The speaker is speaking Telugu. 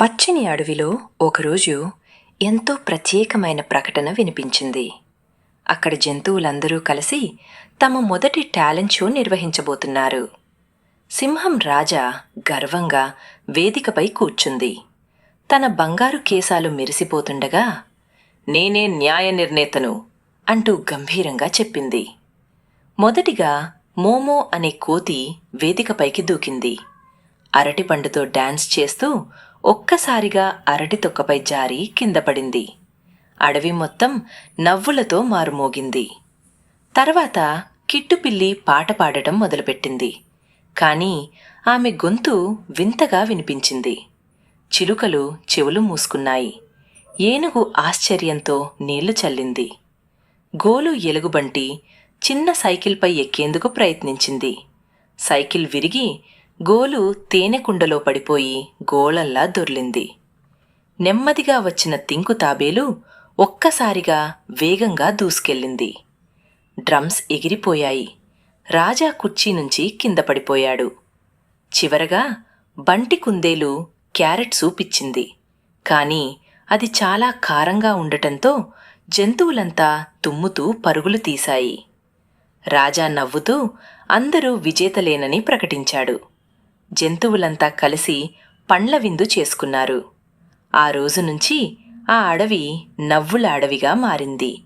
పచ్చని అడవిలో ఒకరోజు ఎంతో ప్రత్యేకమైన ప్రకటన వినిపించింది. అక్కడి జంతువులందరూ కలిసి తమ మొదటి టాలెంట్ షో నిర్వహించబోతున్నారు. సింహం రాజా గర్వంగా వేదికపై కూర్చుంది. తన బంగారు కేశాలు మెరిసిపోతుండగా, నేనే న్యాయ నిర్ణేతను అంటూ గంభీరంగా చెప్పింది. మొదటిగా మోమో అనే కోతి వేదికపైకి దూకింది. అరటిపండుతో డాన్స్ చేస్తూ ఒక్కసారిగా అరటి తొక్కపై జారి కిందపడింది. అడవి మొత్తం నవ్వులతో మారుమోగింది. తర్వాత కిట్టుపిల్లి పాట పాడటం మొదలుపెట్టింది. కాని ఆమె గొంతు వింతగా వినిపించింది. చిలుకలు చెవులు మూసుకున్నాయి. ఏనుగు ఆశ్చర్యంతో నీళ్లు చల్లింది. గోలు ఎలుగుబంటి చిన్న సైకిల్పై ఎక్కేందుకు ప్రయత్నించింది. సైకిల్ విరిగి గోలు తేనెకుండలో పడిపోయి గోళల్లా దొర్లింది. నెమ్మదిగా వచ్చిన తింకు తాబేలు ఒక్కసారిగా వేగంగా దూసుకెళ్ళింది. డ్రమ్స్ ఎగిరిపోయాయి. రాజా కుర్చీ నుంచి కింద పడిపోయాడు. చివరగా బంటి కుందేలు క్యారెట్ సూపిచ్చింది. కాని అది చాలా కారంగా ఉండటంతో జంతువులంతా తుమ్ముతూ పరుగులు తీశాయి. రాజా నవ్వుతూ అందరూ విజేతలేనని ప్రకటించాడు. జంతువులంతా కలిసి పండ్ల విందు చేసుకున్నారు. ఆ రోజు నుంచి ఆ అడవి నవ్వుల అడవిగా మారింది.